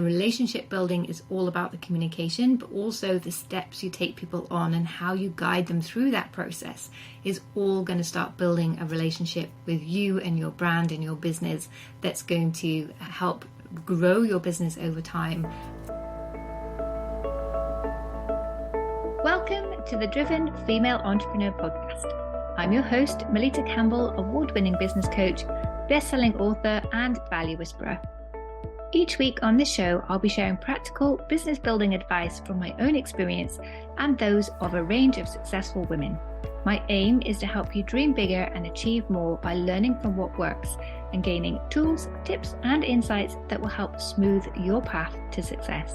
Relationship building is all about the communication, but also the steps you take people on and how you guide them through that process is all going to start building a relationship with you and your brand and your business that's going to help grow your business over time. Welcome to the Driven Female Entrepreneur Podcast. I'm your host, Melitta Campbell, award-winning business coach, best-selling author, and value whisperer. Each week on this show, I'll be sharing practical business building advice from my own experience and those of a range of successful women. My aim is to help you dream bigger and achieve more by learning from what works and gaining tools, tips, and insights that will help smooth your path to success.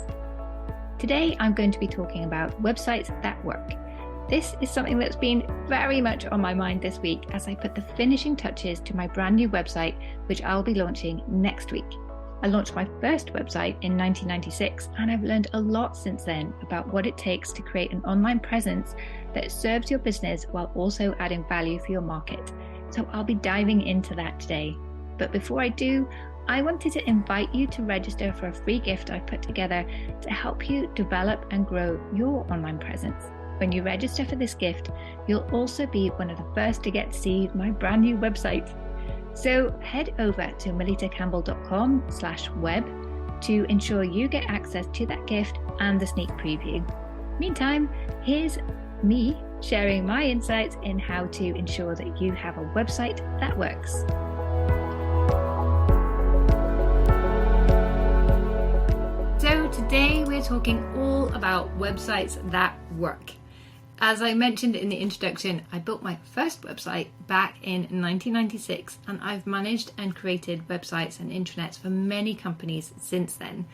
Today, I'm going to be talking about websites that work. This is something that's been very much on my mind this week as I put the finishing touches to my brand new website, which I'll be launching next week. I launched my first website in 1996, and I've learned a lot since then about what it takes to create an online presence that serves your business while also adding value for your market. So I'll be diving into that today. But before I do, I wanted to invite you to register for a free gift I put together to help you develop and grow your online presence. When you register for this gift, you'll also be one of the first to get to see my brand new website. So head over to melittacamble.com/web to ensure you get access to that gift and the sneak preview. Meantime, here's me sharing my insights in how to ensure that you have a website that works. So today we're talking all about websites that work. As I mentioned in the introduction, I built my first website back in 1996, and I've managed and created websites and intranets for many companies since then.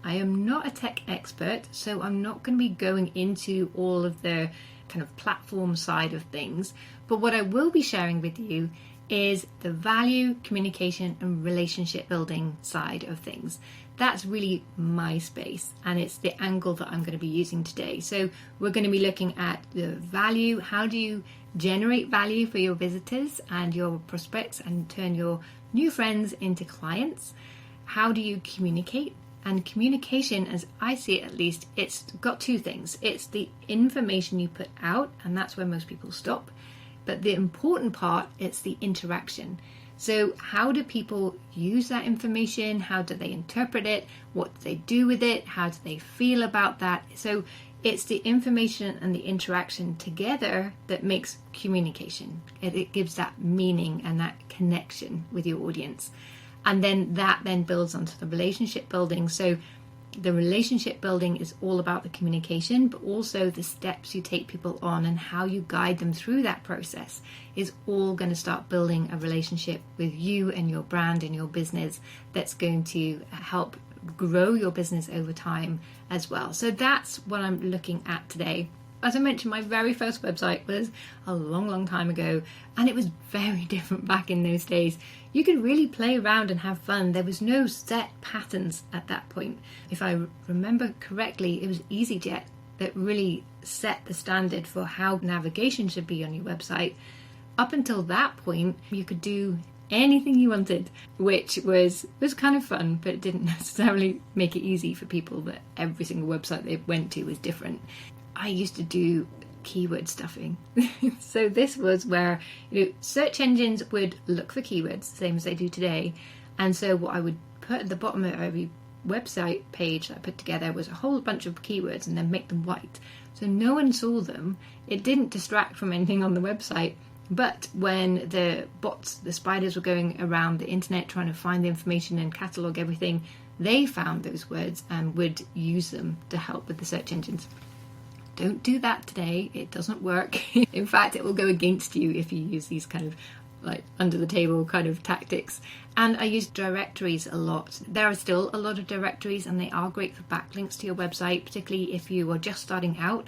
I am not a tech expert, so I'm not going to be going into all of the kind of platform side of things, but what I will be sharing with you is the value, communication, and relationship building side of things. That's really my space, and it's the angle that I'm going to be using today. So we're going to be looking at the value. How do you generate value for your visitors and your prospects and turn your new friends into clients? How do you communicate? And communication, as I see it at least, it's got two things. It's the information you put out, and that's where most people stop. But the important part, it's the interaction. So how do people use that information? How do they interpret it? What do they do with it? How do they feel about that? So it's the information and the interaction together that makes communication. It gives that meaning and that connection with your audience. And then that then builds onto the relationship building. So the relationship building is all about the communication, but also the steps you take people on and how you guide them through that process is all going to start building a relationship with you and your brand and your business that's going to help grow your business over time as well. So that's what I'm looking at today. As I mentioned, my very first website was a long time ago, and it was very different back in those days. You could really play around and have fun. There was no set patterns at that point. If I remember correctly, it was EasyJet that really set the standard for how navigation should be on your website. Up until that point, you could do anything you wanted, which was kind of fun, but it didn't necessarily make it easy for people that every single website they went to was different. I used to do keyword stuffing. So this was where search engines would look for keywords, same as they do today. And so what I would put at the bottom of every website page that I put together was a whole bunch of keywords and then make them white. So no one saw them. It didn't distract from anything on the website. But when the bots, the spiders were going around the internet trying to find the information and catalog everything, they found those words and would use them to help with the search engines. Don't do that today. It doesn't work. In fact, it will go against you if you use these kind of like under the table kind of tactics. And I use directories a lot. There are still a lot of directories, and they are great for backlinks to your website, particularly if you are just starting out.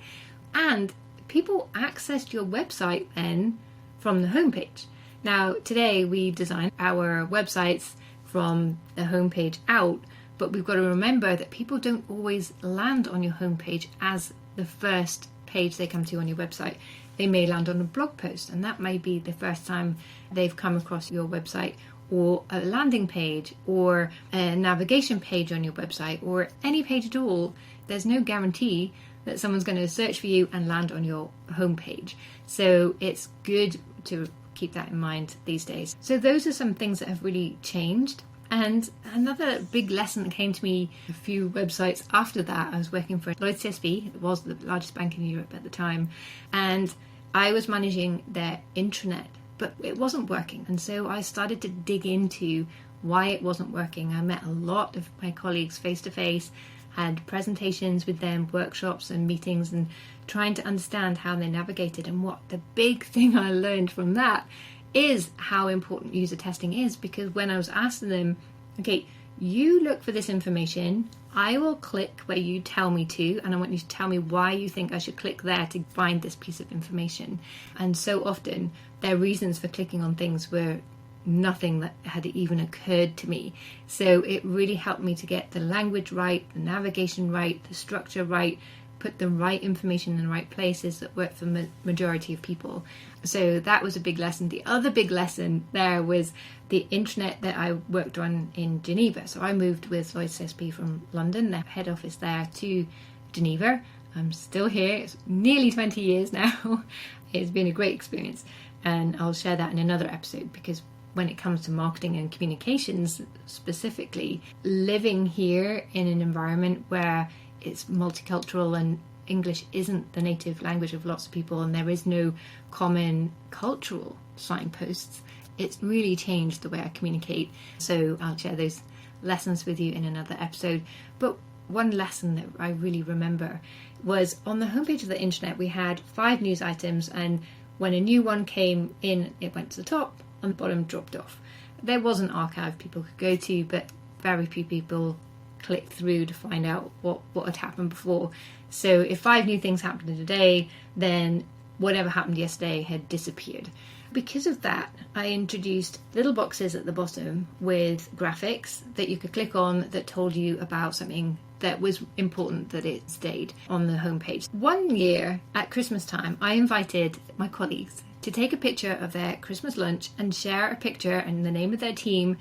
And people accessed your website then from the homepage. Now, today we design our websites from the homepage out, but we've got to remember that people don't always land on your homepage as the first page they come to on your website. They may land on a blog post, and that may be the first time they've come across your website, or a landing page or a navigation page on your website or any page at all, there's no guarantee that someone's going to search for you and land on your homepage. So it's good to keep that in mind these days. So those are some things that have really changed. And another big lesson that came to me a few websites after that, I was working for Lloyds CSB, it was the largest bank in Europe at the time, and I was managing their intranet, but it wasn't working. And so I started to dig into why it wasn't working. I met a lot of my colleagues face to face, had presentations with them, workshops and meetings, and trying to understand how they navigated. And what the big thing I learned from that is how important user testing is, because when I was asking them, okay, you look for this information, I will click where you tell me to, and I want you to tell me why you think I should click there to find this piece of information. And so often their reasons for clicking on things were nothing that had even occurred to me. So it really helped me to get the language right, the navigation right, the structure right, put the right information in the right places that work for the majority of people. So that was a big lesson. The other big lesson there was the intranet that I worked on in Geneva. So I moved with Lloyds CSP from London, their head office there, to Geneva. I'm still here. It's nearly 20 years now. It's been a great experience. And I'll share that in another episode, because when it comes to marketing and communications specifically, living here in an environment where it's multicultural and English isn't the native language of lots of people and there is no common cultural signposts, it's really changed the way I communicate. So I'll share those lessons with you in another episode. But one lesson that I really remember was on the homepage of the internet, we had 5 news items, and when a new one came in, it went to the top and the bottom dropped off. There was an archive people could go to, but very few people click through to find out what had happened before. So if 5 new things happened in a day, then whatever happened yesterday had disappeared. Because of that, I introduced little boxes at the bottom with graphics that you could click on that told you about something that was important that it stayed on the homepage. One year at Christmas time, I invited my colleagues to take a picture of their Christmas lunch and share a picture and the name of their team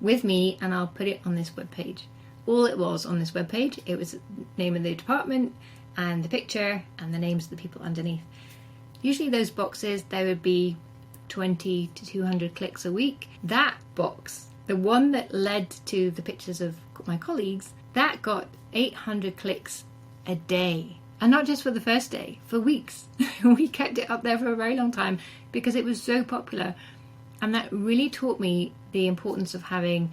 with me, and I'll put it on this webpage. All it was on this webpage, it was the name of the department and the picture and the names of the people underneath. Usually those boxes, there would be 20 to 200 clicks a week. That box, the one that led to the pictures of my colleagues, that got 800 clicks a day. And not just for the first day, for weeks. We kept it up there for a very long time because it was so popular. And that really taught me the importance of having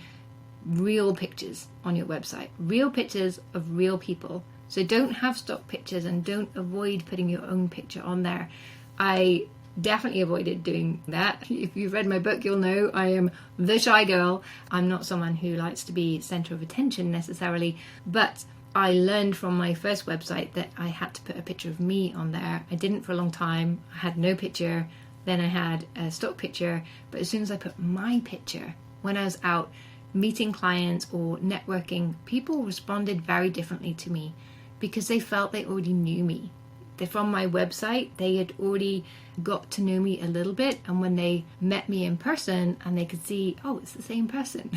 real pictures on your website, real pictures of real people. So don't have stock pictures and don't avoid putting your own picture on there. I definitely avoided doing that. If you've read my book, you'll know I am the shy girl. I'm not someone who likes to be center of attention necessarily, but I learned from my first website that I had to put a picture of me on there. I didn't for a long time. I had no picture. Then I had a stock picture. But as soon as I put my picture, when I was out meeting clients or networking, people responded very differently to me because they felt they already knew me. From my website, they had already got to know me a little bit, and when they met me in person and they could see, oh, it's the same person,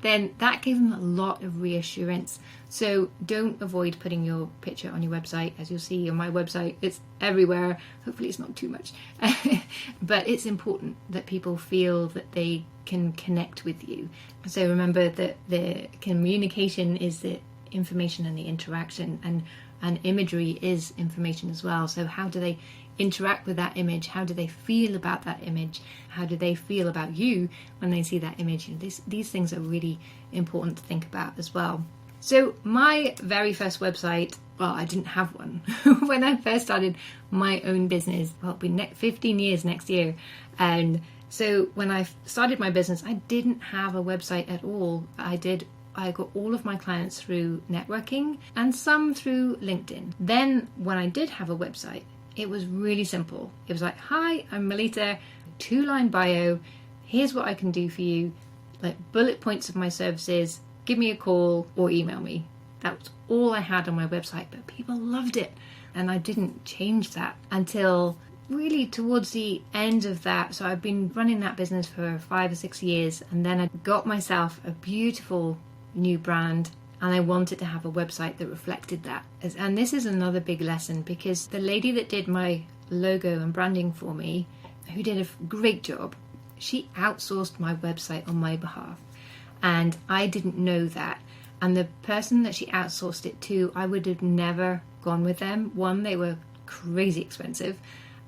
then that gave them a lot of reassurance. So don't avoid putting your picture on your website. As you'll see on my website, it's everywhere. Hopefully it's not too much. But it's important that people feel that they can connect with you. So remember that the communication is the information and the interaction, and imagery is information as well. So how do they interact with that image? How do they feel about that image? How do they feel about you when they see that image? These things are really important to think about as well. So my very first website, well, I didn't have one. When I first started my own business, well, it'll be 15 years next year. And so when I started my business, I didn't have a website at all. I got all of my clients through networking and some through LinkedIn. Then when I did have a website, it was really simple. It was like, hi, I'm Melitta, 2-line bio. Here's what I can do for you. Like bullet points of my services. Give me a call or email me. That was all I had on my website, but people loved it. And I didn't change that until really towards the end of that, so I've been running that business for 5 or 6 years, and then I got myself a beautiful new brand, and I wanted to have a website that reflected that. And this is another big lesson, because the lady that did my logo and branding for me, who did a great job, she outsourced my website on my behalf, and I didn't know that. And the person that she outsourced it to, I would have never gone with them. One, they were crazy expensive,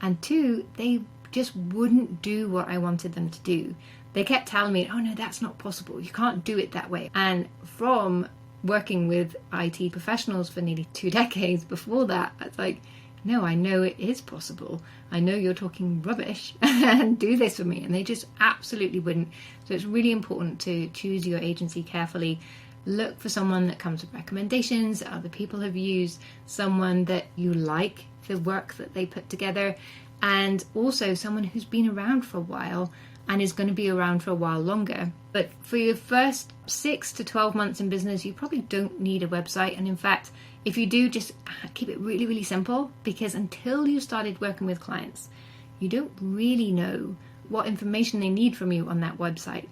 and two, they just wouldn't do what I wanted them to do. They kept telling me, oh no, that's not possible, you can't do it that way. And from working with IT professionals for nearly 2 decades before that, it's like, no, I know it is possible. I know you're talking rubbish and do this for me. And they just absolutely wouldn't. So it's really important to choose your agency carefully. Look for someone that comes with recommendations that other people have used, someone that you like the work that they put together, and also someone who's been around for a while and is going to be around for a while longer. But for your first 6 to 12 months in business, you probably don't need a website. And in fact, if you do, just keep it really, really simple, because until you started working with clients, you don't really know what information they need from you on that website,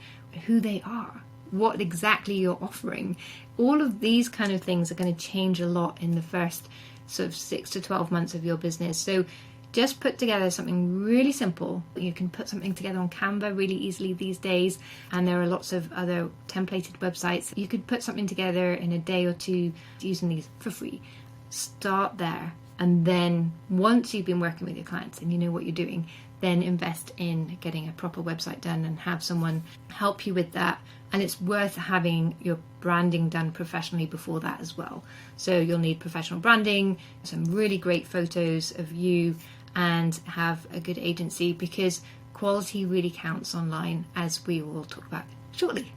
who they are, what exactly you're offering. All of these kind of things are going to change a lot in the first sort of 6 to 12 months of your business. So just put together something really simple. You can put something together on Canva really easily these days, and there are lots of other templated websites. You could put something together in a day or two using these for free. Start there, and then once you've been working with your clients and you know what you're doing, then invest in getting a proper website done and have someone help you with that. And it's worth having your branding done professionally before that as well. So you'll need professional branding, some really great photos of you, and have a good agency, because quality really counts online, as we will talk about shortly.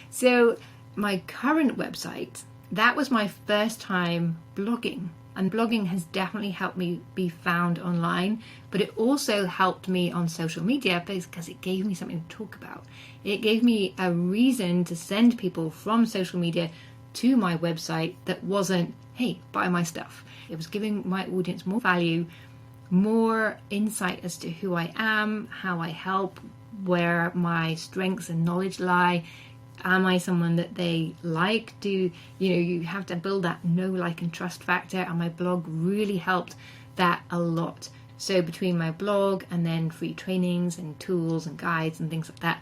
So my current website, that was my first time blogging. And blogging has definitely helped me be found online, but it also helped me on social media because it gave me something to talk about. It gave me a reason to send people from social media to my website that wasn't, hey, buy my stuff. It was giving my audience more value, more insight as to who I am, how I help, where my strengths and knowledge lie. Am I someone that they like? You have to build that know, like, and trust factor, and my blog really helped that a lot. So between my blog and then free trainings and tools and guides and things like that,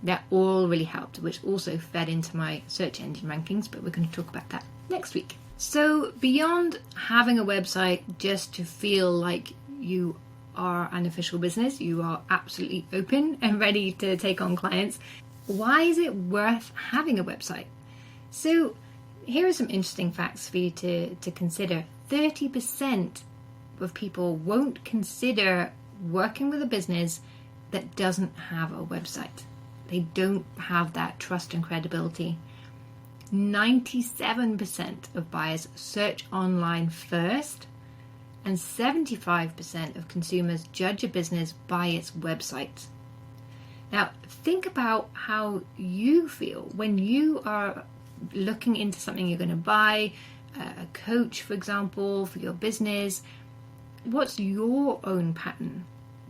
that all really helped, which also fed into my search engine rankings, but we're going to talk about that next week. So beyond having a website just to feel like you are an official business, you are absolutely open and ready to take on clients, why is it worth having a website? So here are some interesting facts for you to consider. 30% of people won't consider working with a business that doesn't have a website. They don't have that trust and credibility. 97% of buyers search online first, and 75% of consumers judge a business by its website. Now, think about how you feel when you are looking into something you're going to buy, a coach, for example, for your business. What's your own pattern?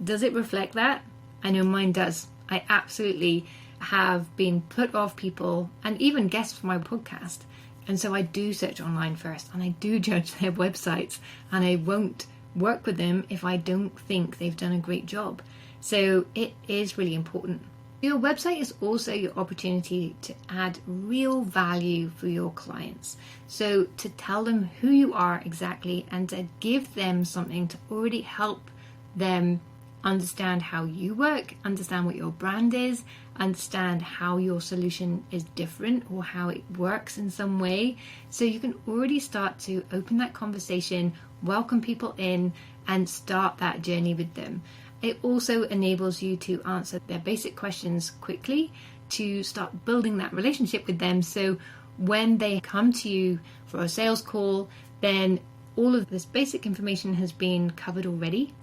Does it reflect that? I know mine does. I absolutely have been put off people and even guests for my podcast. And so I do search online first, and I do judge their websites, and I won't work with them if I don't think they've done a great job. So it is really important. Your website is also your opportunity to add real value for your clients. So to tell them who you are exactly, and to give them something to already help them understand how you work, understand what your brand is, understand how your solution is different or how it works in some way. So you can already start to open that conversation, welcome people in, and start that journey with them. It also enables you to answer their basic questions quickly, to start building that relationship with them. So when they come to you for a sales call, then all of this basic information has been covered already,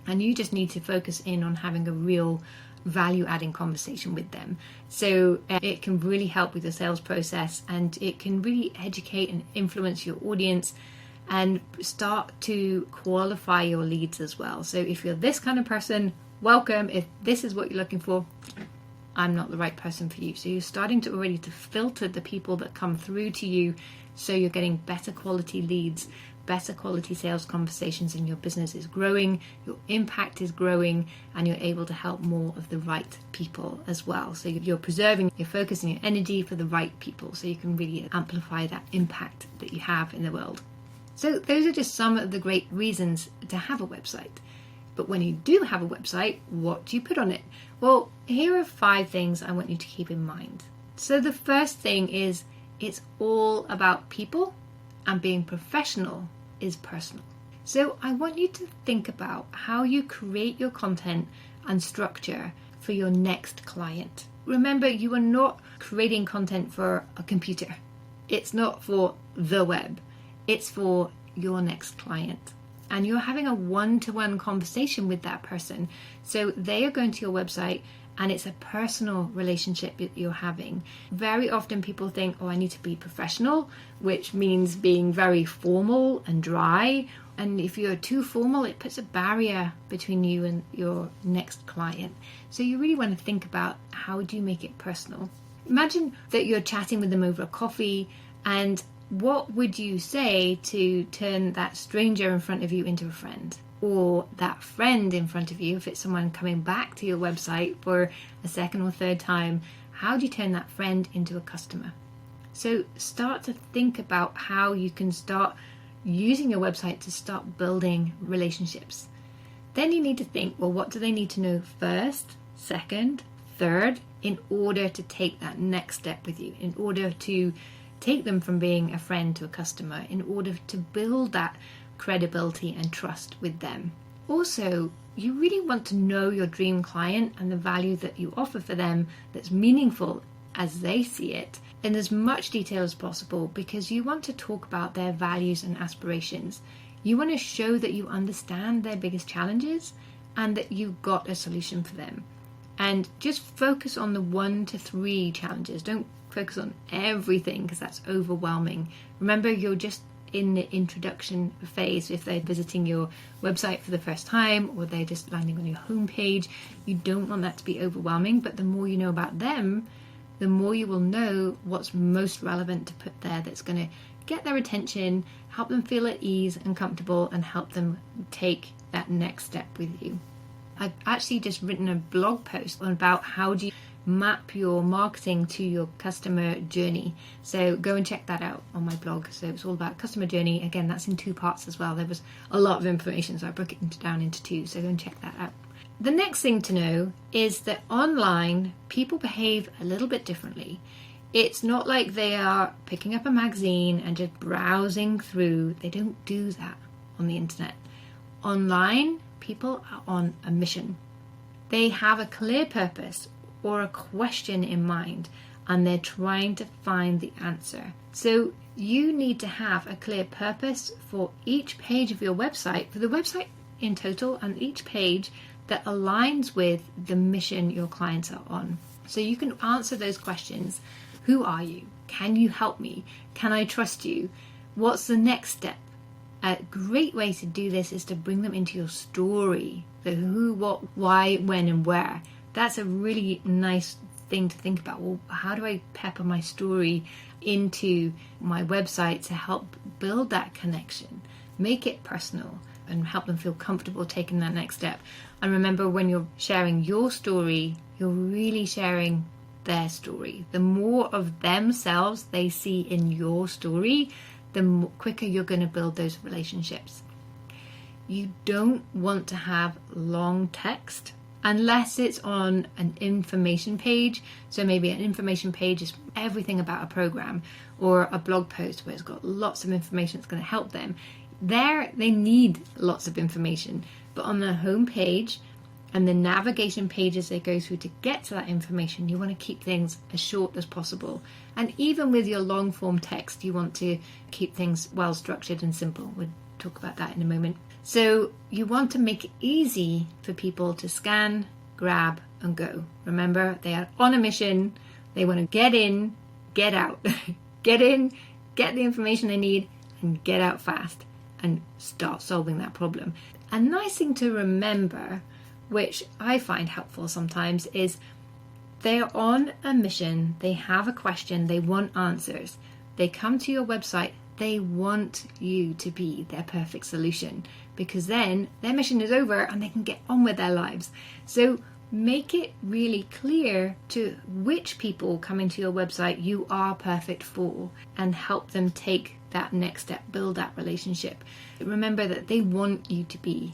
and you just need to focus in on having a real value-adding conversation with them. So it can really help with the sales process, and it can really educate and influence your audience. and start to qualify your leads as well. So if you're this kind of person, welcome. If this is what you're looking for, I'm not the right person for you. So you're starting to already to filter the people that come through to you, so you're getting better quality leads, better quality sales conversations, and your business is growing, your impact is growing, and you're able to help more of the right people as well. So you're preserving your focus and your energy for the right people, so you can really amplify that impact that you have in the world. So those are just some of the great reasons to have a website. But when you do have a website, what do you put on it? Well, here are 5 things I want you to keep in mind. So the first thing is, it's all about people, and being professional is personal. So I want you to think about how you create your content and structure for your next client. Remember, you are not creating content for a computer. It's not for the web. It's for your next client. And you're having a one-to-one conversation with that person. So they are going to your website, and it's a personal relationship that you're having. Very often people think, oh, I need to be professional, which means being very formal and dry. And if you're too formal, it puts a barrier between you and your next client. So you really want to think about, how do you make it personal? Imagine that you're chatting with them over a coffee, and what would you say to turn that stranger in front of you into a friend? Or that friend in front of you, if it's someone coming back to your website for a second or third time, how do you turn that friend into a customer? So start to think about how you can start using your website to start building relationships. Then you need to think, well, what do they need to know first, second, third, in order to take that next step with you, in order to take them from being a friend to a customer, in order to build that credibility and trust with them. Also, you really want to know your dream client and the value that you offer for them that's meaningful as they see it in as much detail as possible, because you want to talk about their values and aspirations. You want to show that you understand their biggest challenges and that you've got a solution for them. And just focus on the 1 to 3 challenges. Don't focus on everything, because that's overwhelming. Remember, you're just in the introduction phase. If they're visiting your website for the first time, or they're just landing on your homepage, you don't want that to be overwhelming. But the more you know about them, the more you will know what's most relevant to put there, that's going to get their attention, help them feel at ease and comfortable, and help them take that next step with you. I've actually just written a blog post about how do you map your marketing to your customer journey. So go and check that out on my blog. So it's all about customer journey. Again, that's in 2 parts as well. There was a lot of information, so I broke it down into 2. So go and check that out. The next thing to know is that online, people behave a little bit differently. It's not like they are picking up a magazine and just browsing through. They don't do that on the internet. Online, people are on a mission. They have a clear purpose or a question in mind, and they're trying to find the answer. So you need to have a clear purpose for each page of your website, for the website in total, and each page that aligns with the mission your clients are on. So you can answer those questions. Who are you? Can you help me? Can I trust you? What's the next step? A great way to do this is to bring them into your story. The who, what, why, when, and where. That's a really nice thing to think about. Well, how do I pepper my story into my website to help build that connection, make it personal, and help them feel comfortable taking that next step? And remember, when you're sharing your story, you're really sharing their story. The more of themselves they see in your story, the quicker you're going to build those relationships. You don't want to have long text unless it's on an information page. So maybe an information page is everything about a program, or a blog post where it's got lots of information that's going to help them. There, they need lots of information. But on the home page and the navigation pages they go through to get to that information, you want to keep things as short as possible. And even with your long form text, you want to keep things well structured and simple. We'll talk about that in a moment. So you want to make it easy for people to scan, grab, and go. Remember, they are on a mission. They want to get in, get out. Get in, get the information they need, and get out fast. and start solving that problem. A nice thing to remember, which I find helpful sometimes, is they're on a mission, they have a question, they want answers. They come to your website, they want you to be their perfect solution, because then their mission is over and they can get on with their lives. So make it really clear to which people coming to your website you are perfect for, and help them take that next step, build that relationship. Remember that they want you to be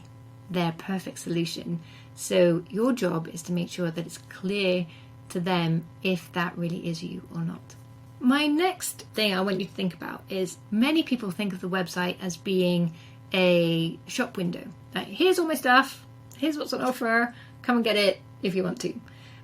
their perfect solution. So your job is to make sure that it's clear to them if that really is you or not. My next thing I want you to think about is, many people think of the website as being a shop window. Like, here's all my stuff, here's what's on offer, come and get it if you want to.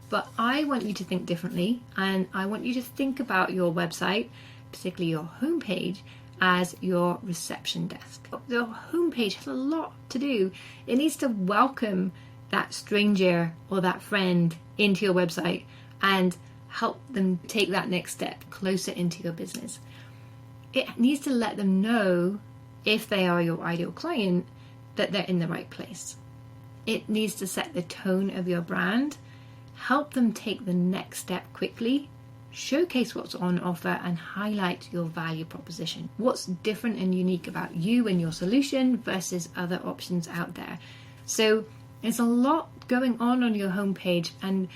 But I want you to think differently, and I want you to think about your website, particularly your homepage, as your reception desk. The homepage has a lot to do. It needs to welcome that stranger or that friend into your website and help them take that next step closer into your business. It needs to let them know, if they are your ideal client, that they're in the right place. It needs to set the tone of your brand, help them take the next step quickly, showcase what's on offer, and highlight your value proposition. What's different and unique about you and your solution versus other options out there. So there's a lot going on your homepage, and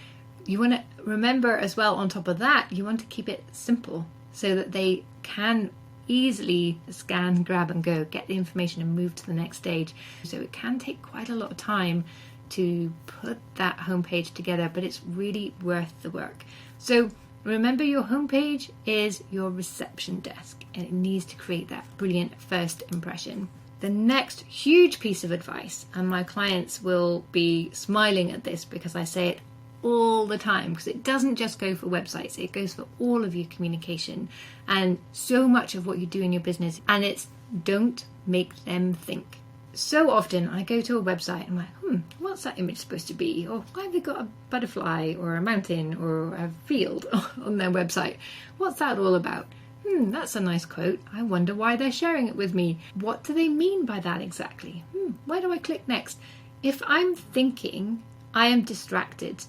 you want to remember as well, on top of that, you want to keep it simple so that they can easily scan, grab and go, get the information and move to the next stage. So it can take quite a lot of time to put that homepage together, but it's really worth the work. So remember, your homepage is your reception desk, and it needs to create that brilliant first impression. The next huge piece of advice, and my clients will be smiling at this because I say it all the time, because it doesn't just go for websites, it goes for all of your communication and so much of what you do in your business, and it's don't make them think. So often I go to a website and I'm like, what's that image supposed to be? Or why have they got a butterfly or a mountain or a field on their website? What's that all about? That's a nice quote. I wonder why they're sharing it with me. What do they mean by that exactly? Where do I click next? If I'm thinking, I am distracted.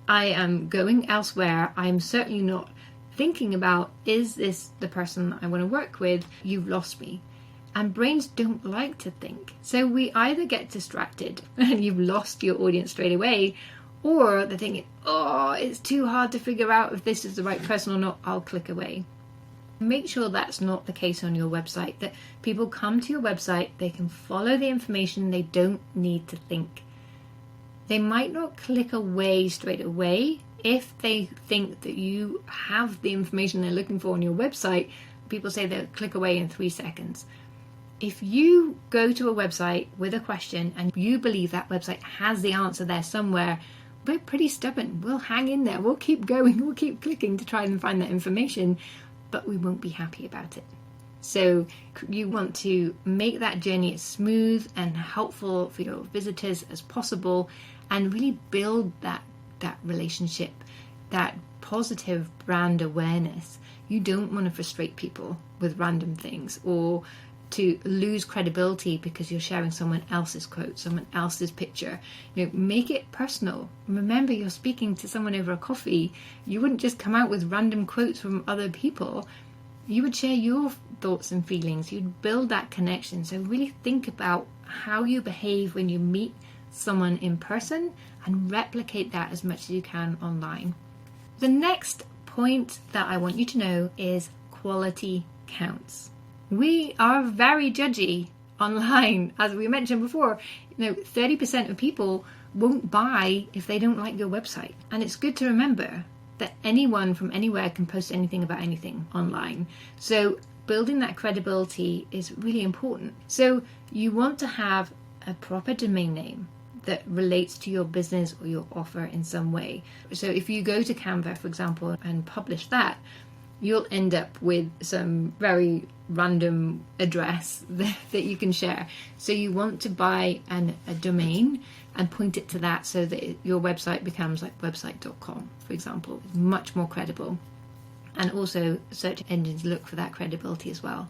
I am going elsewhere. I'm certainly not thinking about, is this the person I want to work with? You've lost me. And brains don't like to think. So we either get distracted and you've lost your audience straight away, or they're thinking, oh, it's too hard to figure out if this is the right person or not, I'll click away. Make sure that's not the case on your website, that people come to your website, they can follow the information, they don't need to think. They might not click away straight away if they think that you have the information they're looking for on your website. People say they'll click away in 3 seconds. If you go to a website with a question and you believe that website has the answer there somewhere, we're pretty stubborn. We'll hang in there. We'll keep going. We'll keep clicking to try and find that information, but we won't be happy about it. So you want to make that journey as smooth and helpful for your visitors as possible, and really build that relationship, that positive brand awareness. You don't want to frustrate people with random things, or to lose credibility because you're sharing someone else's quote, someone else's picture. Make it personal. Remember, you're speaking to someone over a coffee. You wouldn't just come out with random quotes from other people. You would share your thoughts and feelings. You'd build that connection. So really think about how you behave when you meet someone in person, and replicate that as much as you can online. The next point that I want you to know is quality counts. We are very judgy online. As we mentioned before, 30% of people won't buy if they don't like your website. And it's good to remember that anyone from anywhere can post anything about anything online. So building that credibility is really important. So you want to have a proper domain name that relates to your business or your offer in some way. So if you go to Canva, for example, and publish that, you'll end up with some very random address that you can share. So you want to buy a domain and point it to that, so that your website becomes like website.com, for example. It's much more credible. And also search engines look for that credibility as well.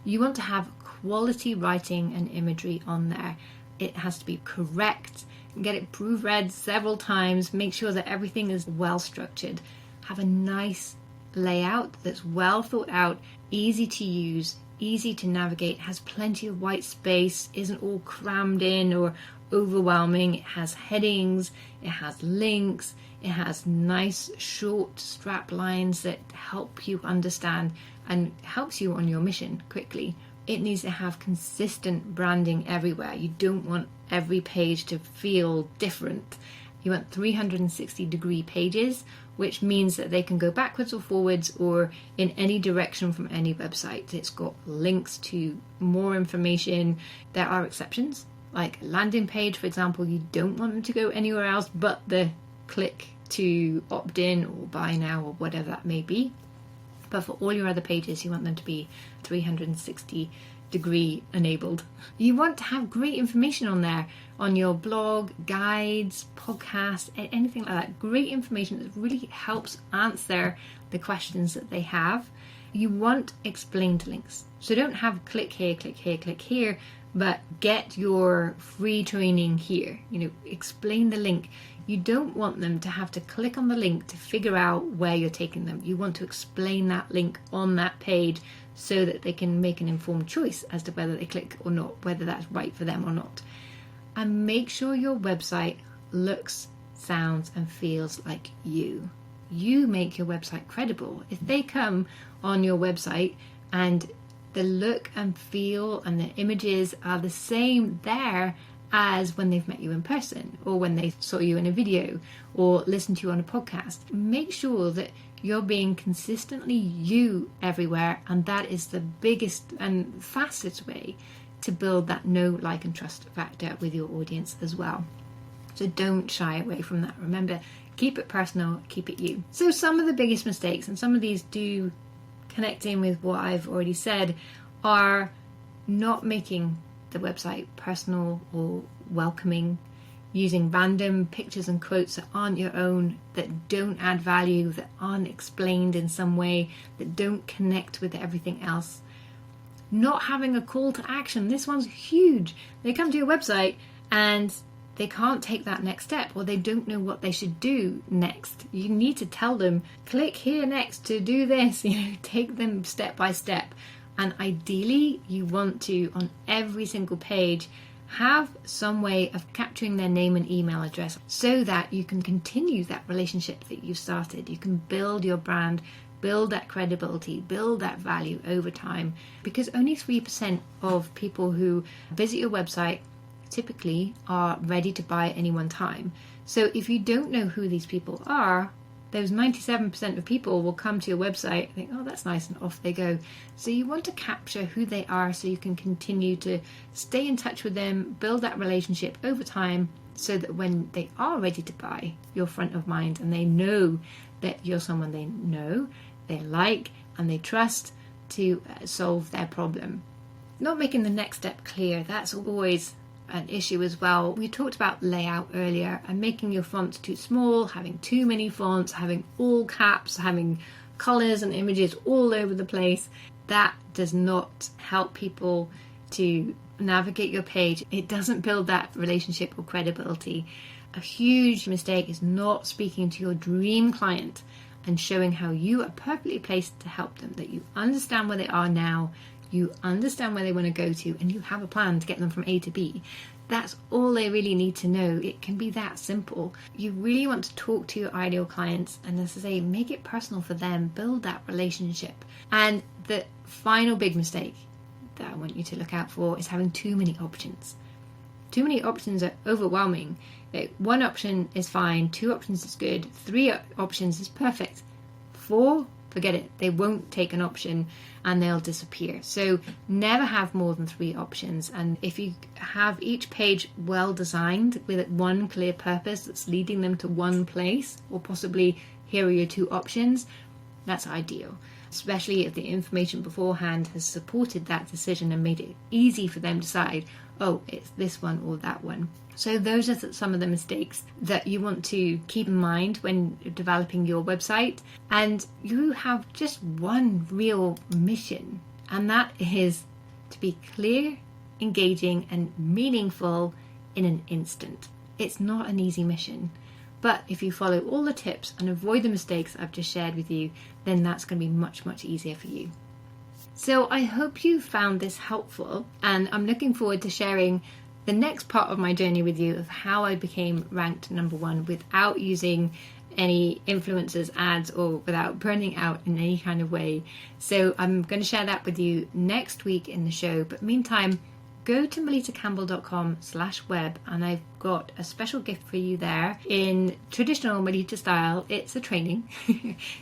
You want to have quality writing and imagery on there. It has to be correct. Get it proofread several times. Make sure that everything is well structured. Have a nice layout that's well thought out, easy to use, easy to navigate, has plenty of white space, isn't all crammed in or overwhelming. It has headings, it has links, it has nice short strap lines that help you understand and helps you on your mission quickly. It needs to have consistent branding everywhere. You don't want every page to feel different. You want 360-degree pages, which means that they can go backwards or forwards or in any direction from any website. It's got links to more information. There are exceptions, like a landing page, for example. You don't want them to go anywhere else but the click to opt in or buy now or whatever that may be. But for all your other pages, you want them to be 360-degree enabled. You want to have great information on there, on your blog, guides, podcasts, anything like that. Great information that really helps answer the questions that they have. You want explained links. So don't have click here, click here, click here, but get your free training here. Explain the link. You don't want them to have to click on the link to figure out where you're taking them. You want to explain that link on that page so that they can make an informed choice as to whether they click or not, whether that's right for them or not. And make sure your website looks, sounds, and feels like you. You make your website credible. If they come on your website and the look and feel and the images are the same there as when they've met you in person or when they saw you in a video or listened to you on a podcast, make sure that you're being consistently you everywhere, and that is the biggest and fastest way to build that know, like, and trust factor with your audience as well. So don't shy away from that. Remember, keep it personal, keep it you. So some of the biggest mistakes, and some of these do connect in with what I've already said, are not making the website personal or welcoming, using random pictures and quotes that aren't your own, that don't add value, that aren't explained in some way, that don't connect with everything else. Not having a call to action. This one's huge. They come to your website and they can't take that next step, or they don't know what they should do next. You need to tell them, click here next to do this. Take them step by step. And ideally, you want to, on every single page, have some way of capturing their name and email address so that you can continue that relationship that you've started. You can build your brand, build that credibility, build that value over time, because only 3% of people who visit your website typically are ready to buy at any one time. So if you don't know who these people are, those 97% of people will come to your website and think, oh, that's nice, and off they go. So you want to capture who they are so you can continue to stay in touch with them, build that relationship over time, so that when they are ready to buy, you're front of mind and they know that you're someone they know, they like, and they trust to solve their problem. Not making the next step clear, that's always an issue as well. We talked about layout earlier, and making your fonts too small, having too many fonts, having all caps, having colors and images all over the place. That does not help people to navigate your page. It doesn't build that relationship or credibility. A huge mistake is not speaking to your dream client and showing how you are perfectly placed to help them, that you understand where they are now, you understand where they want to go to, and you have a plan to get them from A to B. That's all they really need to know. It can be that simple. You really want to talk to your ideal clients, and as I say, make it personal for them, build that relationship. And the final big mistake that I want you to look out for is having too many options. Too many options are overwhelming. One option is fine, 2 options is good, 3 options is perfect. 4, forget it. They won't take an option and they'll disappear. So never have more than 3 options. And if you have each page well designed with one clear purpose that's leading them to one place, or possibly here are your 2 options, that's ideal. Especially if the information beforehand has supported that decision and made it easy for them to decide, oh, it's this one or that one. So those are some of the mistakes that you want to keep in mind when you're developing your website. And you have just one real mission, and that is to be clear, engaging, and meaningful in an instant. It's not an easy mission, but if you follow all the tips and avoid the mistakes I've just shared with you, then that's going to be much, much easier for you. So I hope you found this helpful, and I'm looking forward to sharing the next part of my journey with you of how I became ranked number one without using any influencers ads or without burning out in any kind of way. So I'm going to share that with you next week in the show. But meantime, go to melittacampbell.com/web and I've got a special gift for you there in traditional Melitta style. It's a training.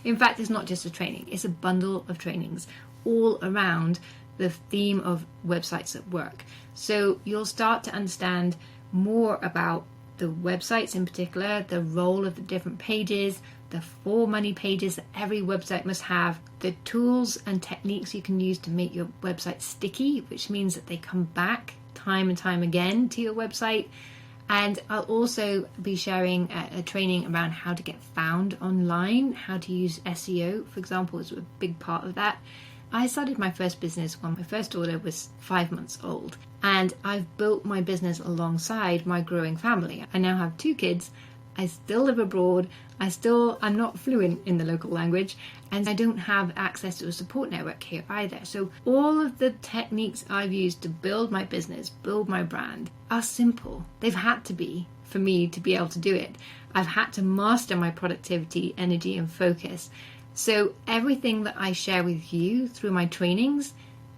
In fact, it's not just a training, it's a bundle of trainings all around the theme of websites that work. So you'll start to understand more about the websites in particular, the role of the different pages, the 4 money pages that every website must have, the tools and techniques you can use to make your website sticky, which means that they come back time and time again to your website. And I'll also be sharing a training around how to get found online, how to use SEO, for example, is a big part of that. I started my first business when my first daughter was 5 months old, and I've built my business alongside my growing family. I now have 2 kids. I still live abroad. I'm not fluent in the local language, and I don't have access to a support network here either. So all of the techniques I've used to build my business, build my brand, are simple. They've had to be for me to be able to do it. I've had to master my productivity, energy, and focus. So everything that I share with you through my trainings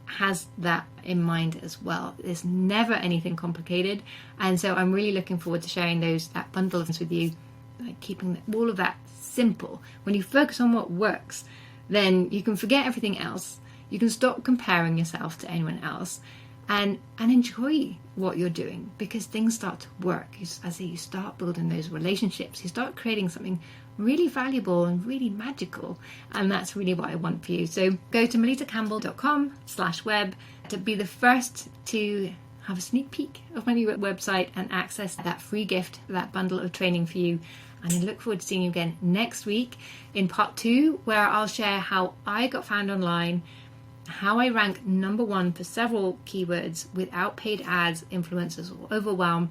has that in mind as well. There's never anything complicated. And so I'm really looking forward to sharing that bundle of things with you, like keeping all of that simple. When you focus on what works, then you can forget everything else. You can stop comparing yourself to anyone else and enjoy what you're doing, because things start to work. As you start building those relationships, you start creating something really valuable and really magical, and that's really what I want for you. So go to melittacampbell.com/web to be the first to have a sneak peek of my new website and access that free gift, that bundle of training for you. And I look forward to seeing you again next week in part 2, where I'll share how I got found online, how I rank number 1 for several keywords without paid ads, influencers, or overwhelm.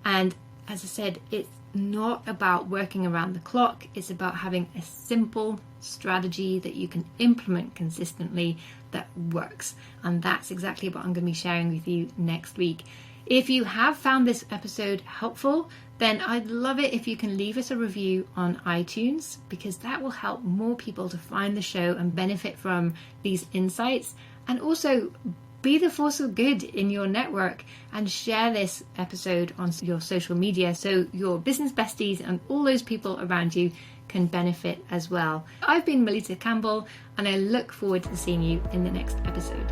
And as I said, it's not about working around the clock. It's about having a simple strategy that you can implement consistently that works. And that's exactly what I'm going to be sharing with you next week. If you have found this episode helpful, then I'd love it if you can leave us a review on iTunes, because that will help more people to find the show and benefit from these insights. And also be the force of good in your network and share this episode on your social media so your business besties and all those people around you can benefit as well. I've been Melitta Campbell, and I look forward to seeing you in the next episode.